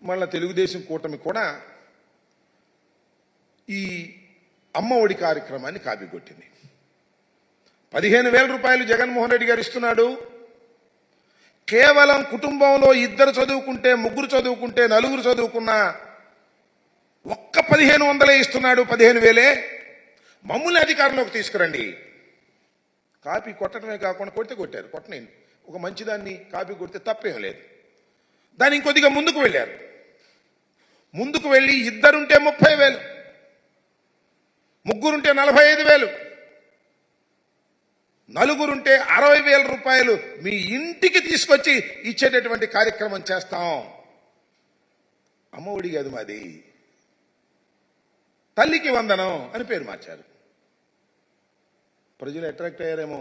మళ్ళీ తెలుగుదేశం కూటమి కూడా ఈ అమ్మ ఒడి కార్యక్రమాన్ని కాపీకొట్టింది. 15,000 రూపాయలు జగన్మోహన్ రెడ్డి గారు ఇస్తున్నాడు. కేవలం కుటుంబంలో 2 చదువుకుంటే, 3 చదువుకుంటే, 4 చదువుకున్నా ఒక్క 1,500 ఇస్తున్నాడు. 15,000 మమ్మల్ని అధికారంలోకి తీసుకురండి. కాపీ కొట్టడమే కాకుండా కొట్టారు. కొట్టనేయండి, ఒక మంచిదాన్ని కాపీ కొడితే తప్పేం లేదు. దాన్ని ఇంకొద్దిగా ముందుకు వెళ్ళారు. ముందుకు వెళ్ళి 2 ఉంటే 30,000, 3 ఉంటే 45,000, 4 ఉంటే 60,000 రూపాయలు మీ ఇంటికి తీసుకొచ్చి ఇచ్చేటటువంటి కార్యక్రమం చేస్తాం. అమ్మ ఒడి కాదు మాది, తల్లికి వందనం అని పేరు మార్చారు. ప్రజలు అట్రాక్ట్ అయ్యారేమో,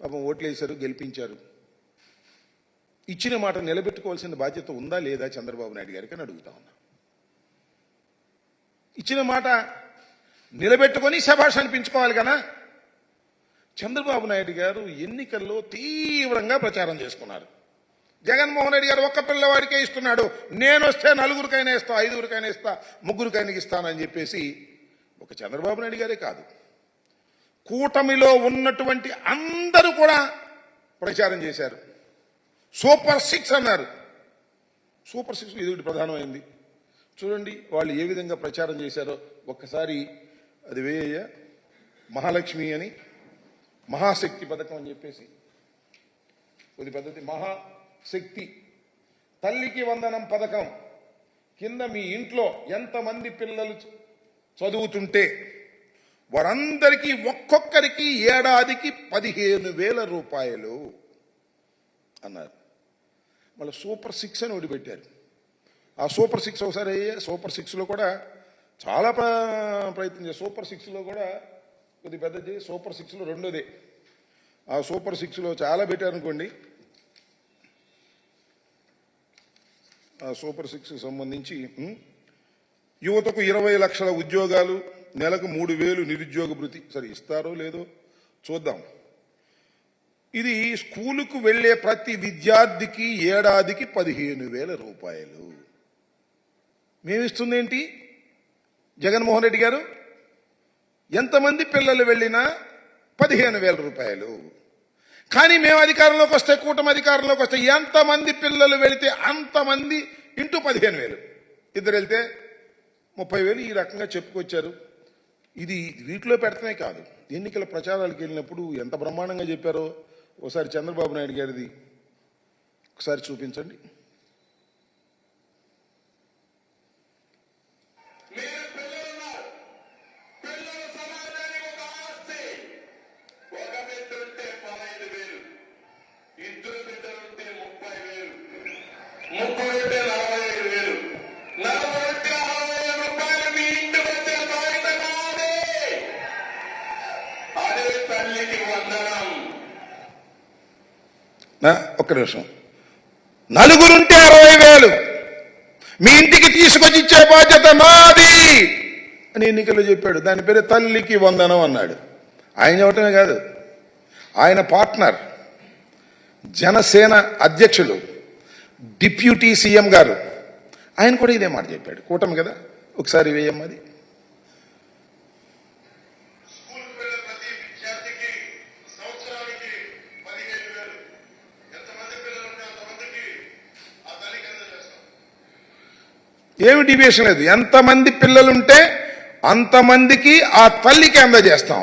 పాపం ఓట్లు వేశారు, గెలిపించారు. ఇచ్చిన మాట నిలబెట్టుకోవాల్సిన బాధ్యత ఉందా లేదా చంద్రబాబు నాయుడు గారికి అని అడుగుతా ఉన్నా. ఇచ్చిన మాట నిలబెట్టుకొని శభాష్ అనిపించుకోవాలి కదా. చంద్రబాబు నాయుడు గారు ఎన్నికల్లో తీవ్రంగా ప్రచారం చేసుకున్నారు. జగన్మోహన్ రెడ్డి గారు ఒక్క పిల్లవాడికే ఇస్తున్నాడు, నేను వస్తే 4కైనా ఇస్తా, 5కైనా ఇస్తా, 3కైనా ఇస్తానని చెప్పేసి ఒక చంద్రబాబు నాయుడు గారే కాదు, కూటమిలో ఉన్నటువంటి అందరూ కూడా ప్రచారం చేశారు. సూపర్ 6 అన్నారు. సూపర్ 6 ఇది ప్రధానమైంది. చూడండి వాళ్ళు ఏ విధంగా ప్రచారం చేశారో ఒక్కసారి. అది వేయ మహాలక్ష్మి అని, మహాశక్తి పథకం అని చెప్పేసి కొద్ది పద్ధతి, మహాశక్తి తల్లికి వందనం పథకం కింద మీ ఇంట్లో ఎంతమంది పిల్లలు చదువుతుంటే వారందరికీ ఒక్కొక్కరికి ఏడాదికి 15,000 రూపాయలు అన్నారు. మళ్ళీ సూపర్ 6 అని ఒకటి పెట్టారు. ఆ సూపర్ 6 ఒకసారి సూపర్ 6లో కూడా చాలా ప్రయత్నం చేశారు. సూపర్ 6లో కూడా కొద్ది పెద్దది, సూపర్ 6లో రెండోదే. ఆ సూపర్ 6లో చాలా పెట్టారనుకోండి. ఆ సూపర్ 6కి సంబంధించి యువతకు 20 లక్షల ఉద్యోగాలు, నెలకు 3,000 నిరుద్యోగ భృతి. సరే ఇస్తారో లేదో చూద్దాం. ఇది స్కూలుకు వెళ్లే ప్రతి విద్యార్థికి ఏడాదికి 15,000 రూపాయలు. మేమిస్తుంది ఏంటి జగన్మోహన్ రెడ్డి గారు? ఎంతమంది పిల్లలు వెళ్ళినా 15,000 రూపాయలు. కానీ మేము అధికారంలోకి వస్తే, కూటమి అధికారంలోకి వస్తే ఎంతమంది పిల్లలు వెళితే అంతమంది ఇంటూ 15,000. 2 వెళ్తే 30,000 ఈ రకంగా చెప్పుకొచ్చారు. ఇది వీటిలో పెడతామే కాదు, ఎన్నికల ప్రచారాలకు వెళ్ళినప్పుడు ఎంత బ్రహ్మాండంగా చెప్పారో ఒకసారి చంద్రబాబు నాయుడు గారిది ఒకసారి చూపించండి. ఒక్క నిమిషం. 4 ఉంటే 60,000 మీ ఇంటికి తీసుకొచ్చి ఇచ్చే బాధ్యత మాది అని ఎన్నికల్లో చెప్పాడు. దాని పేరు తల్లికి వందనం అన్నాడు. ఆయన చెప్పటమే కాదు, ఆయన పార్ట్నర్ జనసేన అధ్యక్షులు డిప్యూటీ సీఎం గారు ఆయన కూడా ఇదే మాట చెప్పాడు. కూటమి కదా, ఒకసారి వేయమ్మది. ఏమి డివియేషన్ లేదు. ఎంతమంది పిల్లలుంటే అంతమందికి ఆ తల్లికి అందజేస్తాం.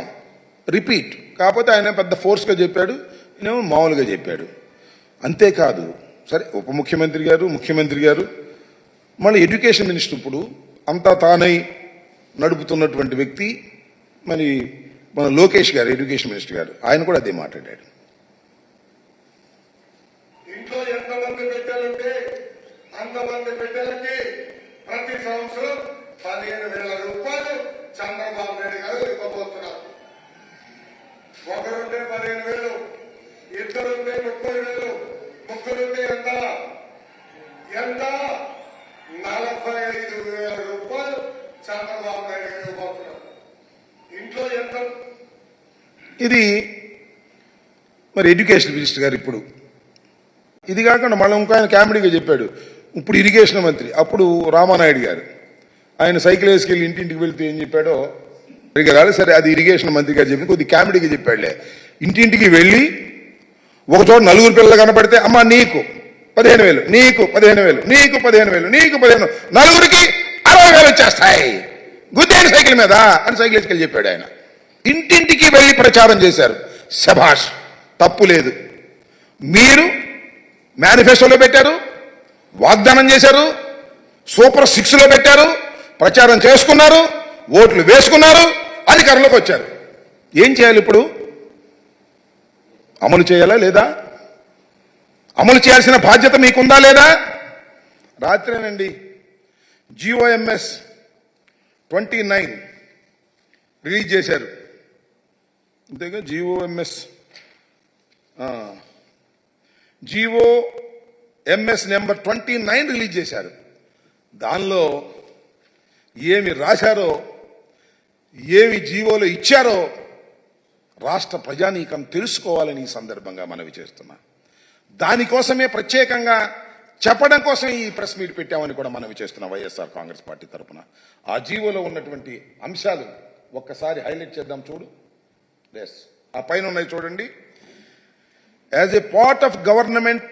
రిపీట్. కాకపోతే ఆయన పెద్ద ఫోర్స్గా చెప్పాడు, ఈయనేమో మామూలుగా చెప్పాడు. అంతేకాదు, సరే ఉప ముఖ్యమంత్రి గారు, ముఖ్యమంత్రి గారు, మళ్ళీ ఎడ్యుకేషన్ మినిస్టర్ ఇప్పుడు అంతా తానై నడుపుతున్నటువంటి వ్యక్తి మరి మన లోకేష్ గారు, ఎడ్యుకేషన్ మినిస్టర్ గారు, ఆయన కూడా అదే మాట్లాడాడు. ఇంట్లో ఎంతమంది బిడ్డలుంటే అంతమంది బిడ్డలకి ప్రతి సంవత్సరం 15,000 రూపాయలు చంద్రబాబు నాయుడు గారు ఇవ్వబోతున్నారు. ఒకరుంటే 15,000, 2 ఉంటే 30,000, 3 ఉంటే ఎంత 45,000 రూపాయలు చంద్రబాబు నాయుడు గారు ఇవ్వబోతున్నారు. ఇంట్లో ఎంత? ఇది మరి ఎడ్యుకేషన్ మినిస్టర్ గారు ఇప్పుడు. ఇది కాకుండా మళ్ళీ ఇంకో ఆయన కామెడీగా చెప్పాడు, ఇప్పుడు ఇరిగేషన్ మంత్రి, అప్పుడు రామానాయుడు గారు. ఆయన సైకిల్ వేసుకెళ్ళి ఇంటింటికి వెళ్తే ఏం చెప్పాడో రాదు. సరే, అది ఇరిగేషన్ మంత్రి గారు చెప్పి కొద్ది కామెడీగా చెప్పాడులే. ఇంటింటికి వెళ్ళి ఒకచోట నలుగురు పిల్లలు కనపడితే, అమ్మ నీకు 15,000, నీకు 15,000, నీకు 15,000, నీకు 15,000, నలుగురికి 60,000 వచ్చేస్తాయి గుద్దేని సైకిల్ మీద అని సైకిల్ వేసుకెళ్ళి చెప్పాడు ఆయన. ఇంటింటికి వెళ్ళి ప్రచారం చేశారు. శభాష్, తప్పు లేదు. మీరు మేనిఫెస్టోలో పెట్టారు, వాగ్దానం చేశారు, సూపర్ 6లో పెట్టారు, ప్రచారం చేసుకున్నారు, ఓట్లు వేసుకున్నారు, అధికారంలోకి వచ్చారు. ఏం చేయాలి ఇప్పుడు? అమలు చేయాలా లేదా? అమలు చేయాల్సిన బాధ్యత మీకుందా లేదా? రాత్రేనండి GOMS 29 రిలీజ్ చేశారు. అంతేగా, GOMS నెంబర్ 29 రిలీజ్ చేశారు. దానిలో ఏమి రాశారో, ఏమి జీవోలో ఇచ్చారో రాష్ట్ర ప్రజానీకం తెలుసుకోవాలని ఈ సందర్భంగా మనవి చేస్తున్నా. దానికోసమే ప్రత్యేకంగా చెప్పడం కోసం ఈ ప్రెస్ మీట్ పెట్టామని కూడా మనవి చేస్తున్నాం వైఎస్ఆర్ కాంగ్రెస్ పార్టీ తరఫున. ఆ జీవోలో ఉన్నటువంటి అంశాలు ఒక్కసారి హైలైట్ చేద్దాం. చూడు, ఎస్, ఆ పైన ఉన్నాయి చూడండి. As a part of government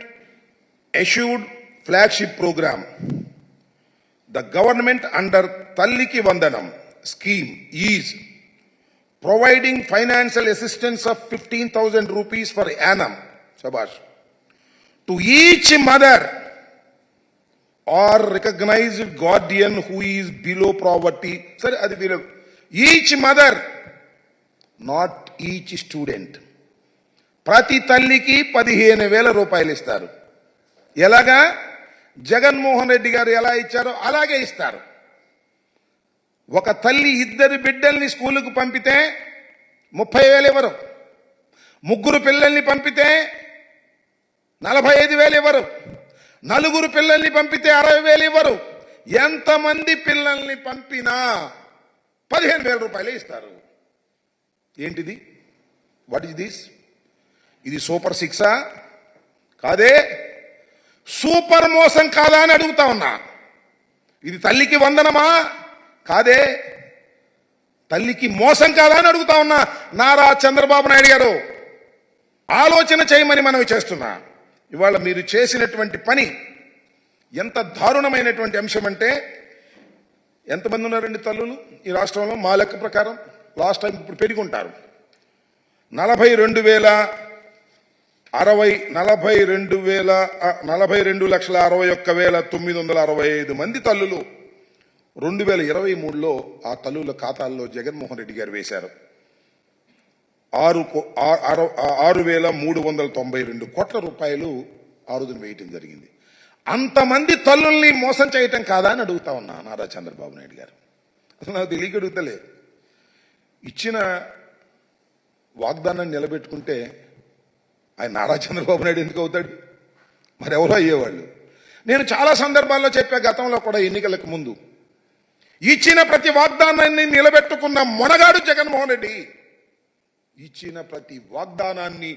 assured flagship programme, the government under Talliki Vandanam scheme is providing financial assistance of 15,000 rupees per annum, shabash, to each mother or recognized guardian who is below poverty. Sir, adi below each mother, not each student. ప్రతి తల్లికి 15,000 రూపాయలు ఇస్తారు. ఎలాగా? జగన్మోహన్ రెడ్డి గారు ఎలా ఇచ్చారో అలాగే ఇస్తారు. ఒక తల్లి 2 బిడ్డల్ని స్కూలుకు పంపితే 30,000 ఇవ్వరు. 3 పిల్లల్ని పంపితే 45,000 ఇవ్వరు. 4 పిల్లల్ని పంపితే 60,000 ఇవ్వరు. ఎంతమంది పిల్లల్ని పంపినా 15,000 రూపాయలే ఇస్తారు. ఏంటిది? What is this? ఇది సూపర్ 6ఆ? కాదే. సూపర్ మోసం కాదా అని అడుగుతా ఉన్నా. ఇది తల్లికి వందనమా? కాదే. తల్లికి మోసం కాదా అని అడుగుతా ఉన్నా. నారా చంద్రబాబు నాయుడు గారు ఆలోచన చేయమని మనవి చేస్తున్నా. ఇవాళ మీరు చేసినటువంటి పని ఎంత దారుణమైనటువంటి అంశం అంటే, ఎంతమంది ఉన్నారండి తల్లులు ఈ రాష్ట్రంలో? మా లెక్క ప్రకారం లాస్ట్ టైం ఇప్పుడు పెరుగుంటారు. 42,61,965 మంది తల్లులు 2023లో ఆ తల్లుల ఖాతాల్లో జగన్మోహన్ రెడ్డి గారు వేశారు. 6,392 కోట్ల రూపాయలు ఆ రోజున వేయటం జరిగింది. అంతమంది తల్లుల్ని మోసం చేయటం కాదా అని అడుగుతా ఉన్నా నారా చంద్రబాబు నాయుడు గారు. అసలు నాకు తెలియక అడుగుతలే. ఇచ్చిన వాగ్దానాన్ని నిలబెట్టుకుంటే ఆయన నారా చంద్రబాబు నాయుడు ఎందుకు అవుతాడు? మరెవరో అయ్యేవాళ్ళు. నేను చాలా సందర్భాల్లో చెప్పా, గతంలో కూడా ఎన్నికలకు ముందు, ఇచ్చిన ప్రతి వాగ్దానాన్ని నిలబెట్టుకున్న మొనగాడు జగన్మోహన్ రెడ్డి. ఇచ్చిన ప్రతి వాగ్దానాన్ని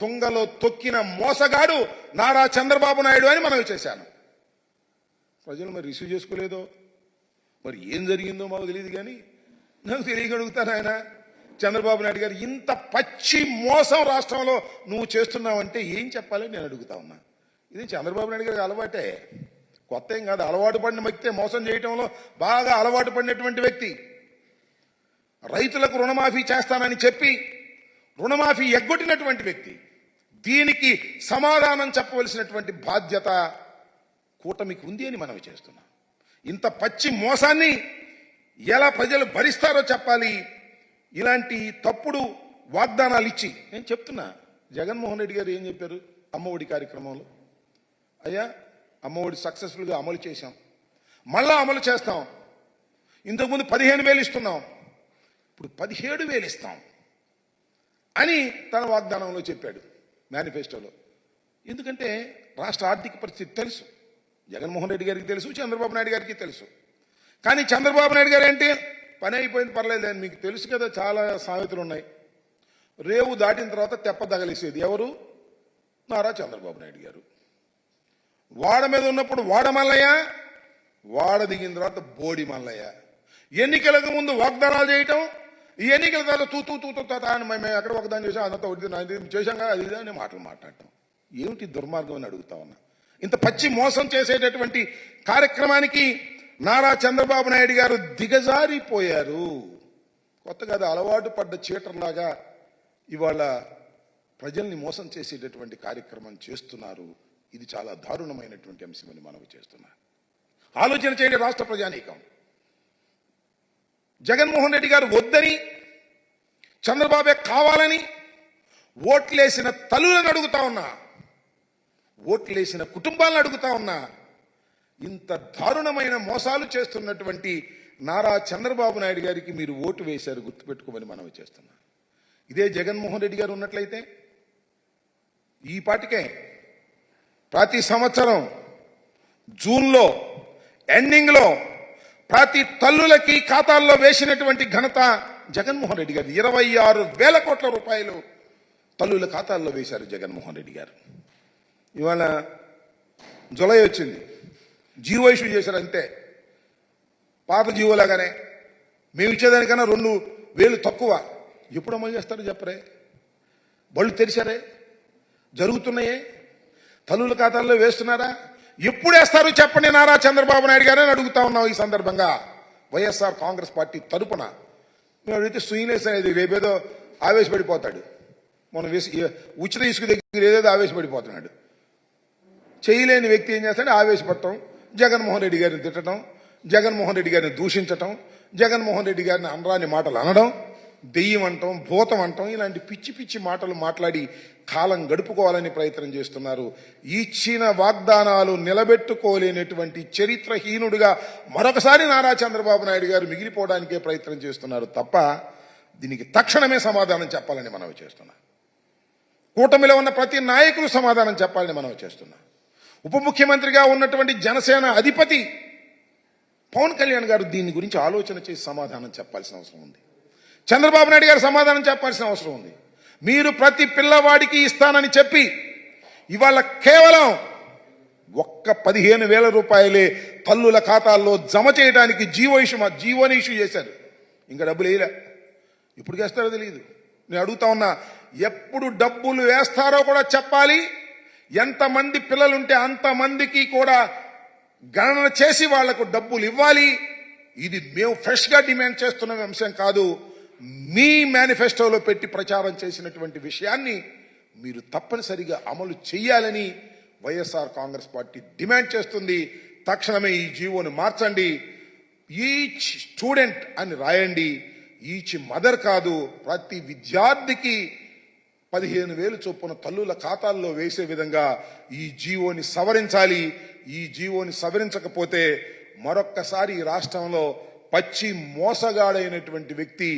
తుంగలో తొక్కిన మోసగాడు నారా చంద్రబాబు నాయుడు అని మనవి చేశాను. ప్రజలు మరి రిసీవ్ చేసుకోలేదో, మరి ఏం జరిగిందో మాకు తెలియదు. కానీ నాకు తెలియగలుగుతాను, ఆయన చంద్రబాబు నాయుడు గారు ఇంత పచ్చి మోసం రాష్ట్రంలో నువ్వు చేస్తున్నావంటే ఏం చెప్పాలి నేను అడుగుతా ఉన్నా. ఇది చంద్రబాబు నాయుడు గారికి అలవాటే, కొత్త ఏం కాదు. అలవాటు పడిన వ్యక్తే, మోసం చేయటంలో బాగా అలవాటు పడినటువంటి వ్యక్తి. రైతులకు రుణమాఫీ చేస్తానని చెప్పి రుణమాఫీ ఎగ్గొట్టినటువంటి వ్యక్తి. దీనికి సమాధానం చెప్పవలసినటువంటి బాధ్యత కూటమికి ఉంది అని మనవి చేస్తున్నాం. ఇంత పచ్చి మోసాన్ని ఎలా ప్రజలు భరిస్తారో చెప్పాలి. ఇలాంటి తప్పుడు వాగ్దానాలు ఇచ్చి నేను చెప్తున్నా, జగన్మోహన్ రెడ్డి గారు ఏం చెప్పారు అమ్మఒడి కార్యక్రమంలో? అయ్యా, అమ్మఒడి సక్సెస్ఫుల్గా అమలు చేశాం, మళ్ళా అమలు చేస్తాం. ఇంతకుముందు 15,000 ఇస్తున్నాం, ఇప్పుడు 17,000 ఇస్తాం అని తన వాగ్దానంలో చెప్పాడు, మేనిఫెస్టోలో. ఎందుకంటే రాష్ట్ర ఆర్థిక పరిస్థితి తెలుసు, జగన్మోహన్ రెడ్డి గారికి తెలుసు, చంద్రబాబు నాయుడు గారికి తెలుసు. కానీ చంద్రబాబు నాయుడు గారు ఏంటి, పని అయిపోయింది పర్లేదు అని. మీకు తెలుసు కదా, చాలా సామెతలు ఉన్నాయి. రేవు దాటిన తర్వాత తెప్ప తగలేసేది ఎవరు? నారా చంద్రబాబు నాయుడు గారు. వాడ మీద ఉన్నప్పుడు వాడ మల్లయ్య, వాడ దిగిన తర్వాత బోడి మల్లయ్య. ఎన్నికలకు ముందు వాగ్దానాలు చేయటం, ఈ ఎన్నికల తర్వాత తూ అని మేము ఎక్కడ వాగ్దానం చేసాం, అదంతా ఒకటి చేశాం కదా, అది అని మాటలు మాట్లాడటం ఏమిటి దుర్మార్గం అని అడుగుతా ఉన్నా. ఇంత పచ్చి మోసం చేసేటటువంటి కార్యక్రమానికి నారా చంద్రబాబు నాయుడు గారు దిగజారిపోయారు. కొత్తగా అలవాటు పడ్డ చీటర్లాగా ఇవాళ ప్రజల్ని మోసం చేసేటటువంటి కార్యక్రమం చేస్తున్నారు. ఇది చాలా దారుణమైనటువంటి అంశమని మనవి చేస్తున్నా. ఆలోచన చేయండి రాష్ట్ర ప్రజానీకం. జగన్మోహన్ రెడ్డి గారు వద్దని, చంద్రబాబే కావాలని ఓట్లేసిన తల్లులను అడుగుతా ఉన్నా, ఓట్లేసిన కుటుంబాలను అడుగుతా ఉన్నా, ఇంత దారుణమైన మోసాలు చేస్తున్నటువంటి నారా చంద్రబాబు నాయుడు గారికి మీరు ఓటు వేశారు, గుర్తుపెట్టుకోమని మనవి చేస్తున్నా. ఇదే జగన్మోహన్ రెడ్డి గారు ఉన్నట్లయితే ఈ పాటికే ప్రతి సంవత్సరం జూన్లో ఎండింగ్లో ప్రతి తల్లులకి ఖాతాల్లో వేసినటువంటి ఘనత జగన్మోహన్ రెడ్డి గారు. 26,000 కోట్ల రూపాయలు తల్లుల ఖాతాల్లో వేశారు జగన్మోహన్ రెడ్డి గారు. ఇవాళ జులై వచ్చింది, జీవో ఇష్యూ చేశారు అంతే. పాత జీవోలాగానే మేము ఇచ్చేదానికన్నా 2,000 తక్కువ. ఎప్పుడు అమలు చేస్తారు చెప్పరే? బళ్ళు తెరిచారే, జరుగుతున్నాయే, తల్లుల ఖాతాల్లో వేస్తున్నారా? ఎప్పుడు వేస్తారు చెప్పండి నారా చంద్రబాబు నాయుడు గారని అడుగుతా ఉన్నాం. ఈ సందర్భంగా వైఎస్ఆర్ కాంగ్రెస్ పార్టీ తరపున మేము అడిగితే సుయినేస్ అనేది రేపేదో ఆవేశపడిపోతాడు. మనం ఉచిత ఇసుక దగ్గర ఏదేదో ఆవేశపడిపోతున్నాడు. చేయలేని వ్యక్తి ఏం చేస్తాడు? ఆవేశపడటం, జగన్మోహన్ రెడ్డి గారిని తిట్టడం, జగన్మోహన్ రెడ్డి గారిని దూషించటం, జగన్మోహన్ రెడ్డి గారిని అనరాని మాటలు అనడం, దెయ్యం అంటాం, భూతం అంటాం, ఇలాంటి పిచ్చి పిచ్చి మాటలు మాట్లాడి కాలం గడుపుకోవాలని ప్రయత్నం చేస్తున్నారు. ఇచ్చిన వాగ్దానాలు నిలబెట్టుకోలేనటువంటి చరిత్రహీనుడిగా మరొకసారి నారా చంద్రబాబు నాయుడు గారు మిగిలిపోవడానికే ప్రయత్నం చేస్తున్నారు తప్ప దీనికి తక్షణమే సమాధానం చెప్పాలని మనవి చేస్తున్నా. కూటమిలో ఉన్న ప్రతి నాయకులు సమాధానం చెప్పాలని మనవి చేస్తున్నా. ఉప ముఖ్యమంత్రిగా ఉన్నటువంటి జనసేన అధిపతి పవన్ కళ్యాణ్ గారు దీని గురించి ఆలోచన చేసి సమాధానం చెప్పాల్సిన అవసరం ఉంది. చంద్రబాబు నాయుడు గారు సమాధానం చెప్పాల్సిన అవసరం ఉంది. మీరు ప్రతి పిల్లవాడికి ఇస్తానని చెప్పి ఇవాళ కేవలం ఒక్క 15,000 రూపాయలే తల్లుల ఖాతాల్లో జమ చేయడానికి జీవోని ఇష్యూ చేశారు. ఇంకా డబ్బులు వేయలే. ఎప్పుడు వేస్తారో తెలియదు. నేను అడుగుతా ఉన్నా, ఎప్పుడు డబ్బులు వేస్తారో కూడా చెప్పాలి. ఎంతమంది పిల్లలుంటే అంతమందికి కూడా గణన చేసి వాళ్లకు డబ్బులు ఇవ్వాలి. ఇది మేము ఫ్రెష్ గా డిమాండ్ చేస్తున్న అంశం కాదు. మీ మేనిఫెస్టోలో పెట్టి ప్రచారం చేసినటువంటి విషయాన్ని మీరు తప్పనిసరిగా అమలు చేయాలని వైఎస్ఆర్ కాంగ్రెస్ పార్టీ డిమాండ్ చేస్తుంది. తక్షణమే ఈ జీవోని మార్చండి. ఈచ్ స్టూడెంట్ అని రాయండి. ఈచ్ మదర్ కాదు, ప్రతి విద్యార్థికి 15,000 చొప్పున తల్లుల ఖాతాల్లో వేసే విధంగా ఈ జీవోని సవరించాలి. ఈ జీవోని సవరించకపోతే మరొక్కసారి ఈ రాష్ట్రంలో పచ్చి మోసగాడైనటువంటి వ్యక్తి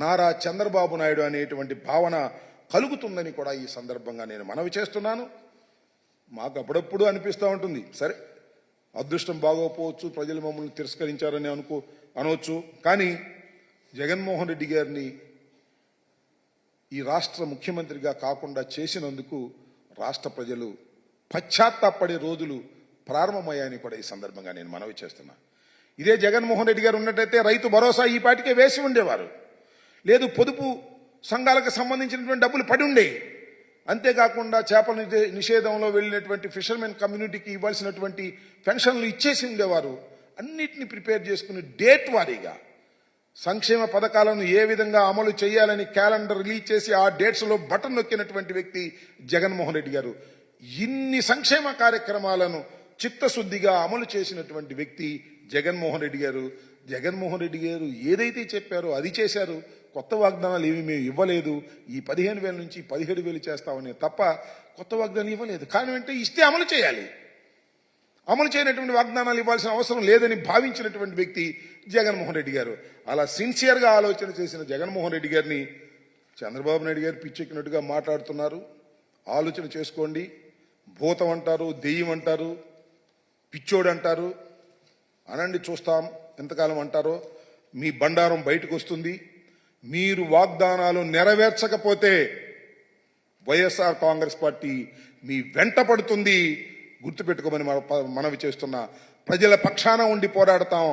నారా చంద్రబాబు నాయుడు అనేటువంటి భావన కలుగుతుందని కూడా ఈ సందర్భంగా నేను మనవి చేస్తున్నాను. మాకు అప్పుడప్పుడు అనిపిస్తూ ఉంటుంది, సరే అదృష్టం బాగోకపోవచ్చు, ప్రజలు మమ్మల్ని తిరస్కరించారని అనవచ్చు. కానీ జగన్మోహన్ రెడ్డి గారిని ఈ రాష్ట్ర ముఖ్యమంత్రిగా కాకుండా చేసినందుకు రాష్ట్ర ప్రజలు పశ్చాత్తాపడే రోజులు ప్రారంభమయ్యాయని కూడా ఈ సందర్భంగా నేను మనవి చేస్తున్నా. ఇదే జగన్మోహన్ రెడ్డి గారు ఉన్నట్టయితే రైతు భరోసా ఈ పాటికే వేసి ఉండేవారు. లేదు, పొదుపు సంఘాలకు సంబంధించినటువంటి డబ్బులు పడి ఉండే. అంతేకాకుండా చేపల నిషేధంలో వెళ్ళినటువంటి ఫిషర్మెన్ కమ్యూనిటీకి ఇవ్వాల్సినటువంటి పెన్షన్లు ఇచ్చేసి ఉండేవారు. అన్నిటిని ప్రిపేర్ చేసుకుని డేట్ వారీగా సంక్షేమ పథకాలను ఏ విధంగా అమలు చేయాలని క్యాలెండర్ రిలీజ్ చేసి ఆ డేట్స్లో బటన్ నొక్కినటువంటి వ్యక్తి జగన్మోహన్ రెడ్డి గారు. ఇన్ని సంక్షేమ కార్యక్రమాలను చిత్తశుద్ధిగా అమలు చేసినటువంటి వ్యక్తి జగన్మోహన్ రెడ్డి గారు. జగన్మోహన్ రెడ్డి గారు ఏదైతే చెప్పారో అది చేశారు. కొత్త వాగ్దానాలు ఏమి మేము ఇవ్వలేదు. ఈ 15,000 నుంచి 17,000 చేస్తామని తప్ప కొత్త వాగ్దానాలు ఇవ్వలేదు. కారణం ఏంటంటే ఇస్తే అమలు చేయాలి. అమలు చేయనటువంటి వాగ్దానాలు ఇవ్వాల్సిన అవసరం లేదని భావించినటువంటి వ్యక్తి జగన్మోహన్ రెడ్డి గారు. అలా సిన్సియర్గా ఆలోచన చేసిన జగన్మోహన్ రెడ్డి గారిని చంద్రబాబు నాయుడు గారు పిచ్చెక్కినట్టుగా మాట్లాడుతున్నారు. ఆలోచన చేసుకోండి. భూతం అంటారు, దెయ్యం అంటారు, పిచ్చోడు అంటారు. అనండి, చూస్తాం ఎంతకాలం అంటారో. మీ బండారం బయటకు వస్తుంది. మీరు వాగ్దానాలు నెరవేర్చకపోతే వైఎస్ఆర్ కాంగ్రెస్ పార్టీ మీ వెంట పడుతుంది. గుర్తుపెట్టుకోమని మనవి చేస్తున్నా. ప్రజల పక్షాన ఉండి పోరాడతాం.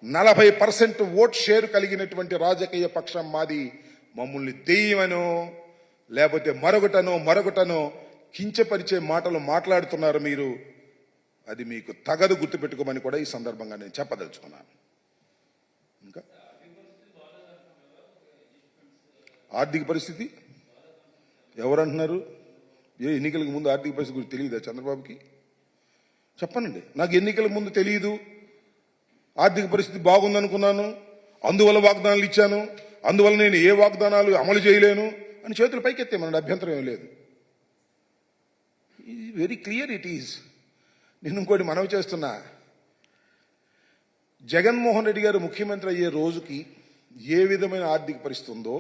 40% ఓట్ షేర్ కలిగినటువంటి రాజకీయ పక్షం మాది. మమ్మల్ని దెయ్యమనో లేకపోతే మరొకటనో కించపరిచే మాటలు మాట్లాడుతున్నారు మీరు. అది మీకు తగదు, గుర్తుపెట్టుకోమని కూడా ఈ సందర్భంగా నేను చెప్పదలుచుకున్నాను. ఇంకా ఆర్థిక పరిస్థితి ఎవరంటున్నారు? ఎన్నికలకు ముందు ఆర్థిక పరిస్థితి గురించి తెలియదా చంద్రబాబుకి? చెప్పనండి. నాకు ఎన్నికల ముందు తెలియదు, ఆర్థిక పరిస్థితి బాగుందనుకున్నాను, అందువల్ల వాగ్దానాలు ఇచ్చాను, అందువల్ల నేను ఏ వాగ్దానాలు అమలు చేయలేను అని చేతులు పైకెత్తేమన్నాడు. అభ్యంతరం ఏం లేదు. Very clear it is. నేను ఇంకోటి మనవి చేస్తున్నా. జగన్మోహన్ రెడ్డి గారు ముఖ్యమంత్రి అయ్యే రోజుకి ఏ విధమైన ఆర్థిక పరిస్థితి ఉందో,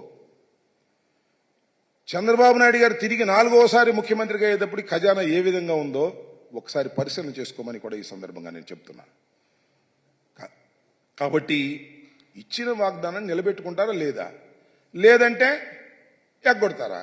చంద్రబాబు నాయుడు గారు తిరిగి 4వసారి ముఖ్యమంత్రిగా అయ్యేటప్పుడు ఖజానా ఏ విధంగా ఉందో ఒకసారి పరిశీలన చేసుకోమని కూడా ఈ సందర్భంగా నేను చెప్తున్నా. కాబట్టి ఇచ్చిన వాగ్దానం నిలబెట్టుకుంటారా లేదంటే ఎగ్గొడతారా?